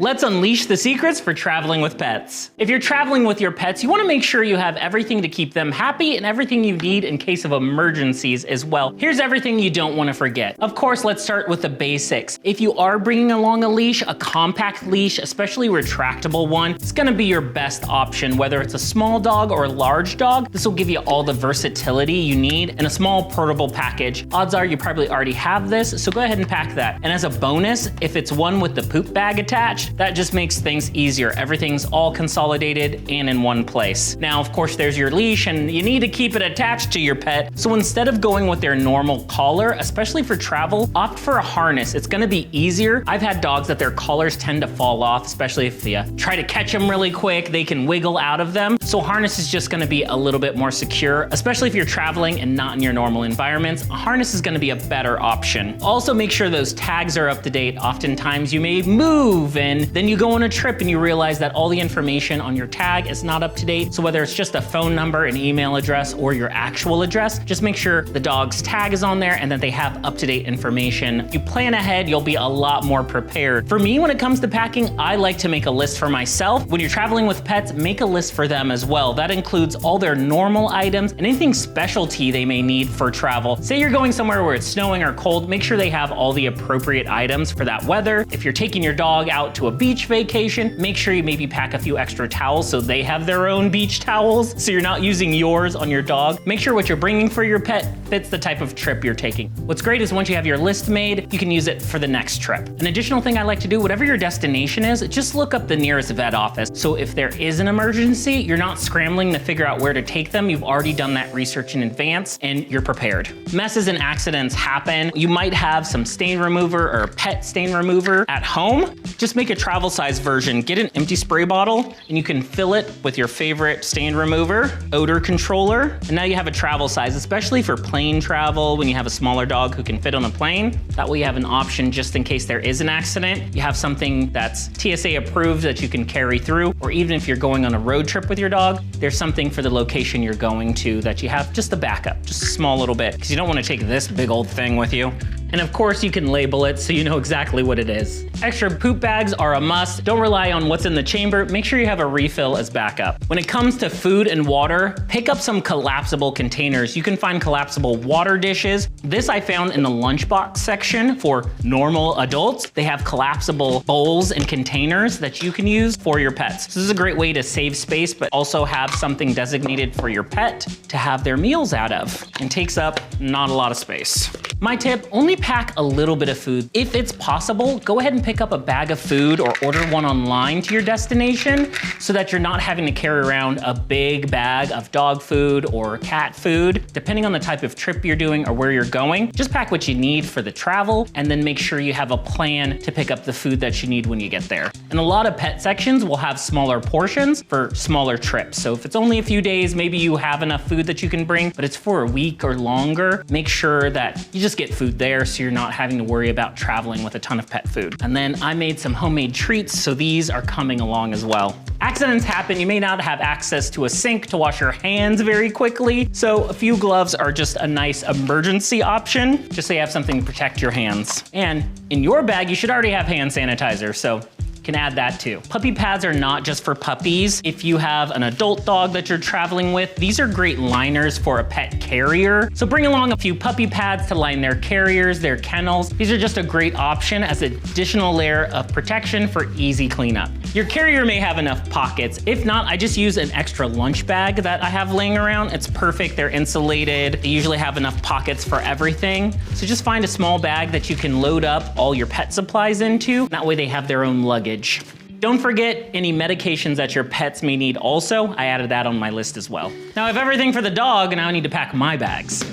let's unleash the secrets for traveling with pets. If you're traveling with your pets, you want to make sure you have everything to keep them happy and everything you need in case of emergencies as well. Here's everything you don't want to forget. Of course, let's start with the basics. If you are bringing along a leash, a compact leash, especially a retractable one, it's going to be your best option. Whether it's a small dog or a large dog, this will give you all the versatility you need in a small portable package. Odds are you probably already have this, so go ahead and pack that. And as a bonus, if it's one with the poop bag attached, that just makes things easier. Everything's all consolidated and in one place. Now, of course, there's your leash and you need to keep it attached to your pet. So instead of going with their normal collar, especially for travel, opt for a harness. It's gonna be easier. I've had dogs that their collars tend to fall off, especially if you try to catch them really quick, they can wiggle out of them. So harness is just gonna be a little bit more secure, especially if you're traveling and not in your normal environments. A harness is gonna be a better option. Also make sure those tags are up to date. Oftentimes you may move and then you go on a trip and you realize that all the information on your tag is not up to date. So whether it's just a phone number, an email address, or your actual address, just make sure the dog's tag is on there and that they have up-to-date information. If you plan ahead, you'll be a lot more prepared. For me, when it comes to packing, I like to make a list for myself. When you're traveling with pets, make a list for them as well. That includes all their normal items and anything specialty they may need for travel. Say you're going somewhere where it's snowing or cold, make sure they have all the appropriate items for that weather. If you're taking your dog out to a beach vacation, make sure you maybe pack a few extra towels so they have their own beach towels, so you're not using yours on your dog. Make sure what you're bringing for your pet fits the type of trip you're taking. What's great is once you have your list made, you can use it for the next trip. An additional thing I like to do, whatever your destination is, just look up the nearest vet office. So if there is an emergency, you're not scrambling to figure out where to take them. You've already done that research in advance and you're prepared. Messes and accidents happen. You might have some stain remover or pet stain remover at home. Just make a travel size version. Get an empty spray bottle and you can fill it with your favorite stain remover, odor controller, and now you have a travel size, especially for plane travel when you have a smaller dog who can fit on a plane. That way you have an option just in case there is an accident. You have something that's TSA approved that you can carry through, or even if you're going on a road trip with your dog, there's something for the location you're going to that you have just a backup, just a small little bit, because you don't want to take this big old thing with you. And of course you can label it so you know exactly what it is. Extra poop bags are a must. Don't rely on what's in the chamber. Make sure you have a refill as backup. When it comes to food and water, pick up some collapsible containers. You can find collapsible water dishes. This I found in the lunchbox section for normal adults. They have collapsible bowls and containers that you can use for your pets. So this is a great way to save space, but also have something designated for your pet to have their meals out of, and takes up not a lot of space. My tip, only pack a little bit of food. If it's possible, go ahead and pick up a bag of food or order one online to your destination so that you're not having to carry around a big bag of dog food or cat food. Depending on the type of trip you're doing or where you're going, just pack what you need for the travel and then make sure you have a plan to pick up the food that you need when you get there. And a lot of pet sections will have smaller portions for smaller trips. So if it's only a few days, maybe you have enough food that you can bring, but it's for a week or longer, make sure that you just get food there so you're not having to worry about traveling with a ton of pet food. And then I made some homemade treats, so these are coming along as well. Accidents happen. You may not have access to a sink to wash your hands very quickly, so a few gloves are just a nice emergency option, just so you have something to protect your hands. And in your bag, you should already have hand sanitizer, so can add that too. Puppy pads are not just for puppies. If you have an adult dog that you're traveling with, these are great liners for a pet carrier. So bring along a few puppy pads to line their carriers, their kennels. These are just a great option as an additional layer of protection for easy cleanup. Your carrier may have enough pockets. If not, I just use an extra lunch bag that I have laying around. It's perfect, they're insulated. They usually have enough pockets for everything. So just find a small bag that you can load up all your pet supplies into. That way they have their own luggage. Don't forget any medications that your pets may need also. I added that on my list as well. Now I have everything for the dog and now I need to pack my bags.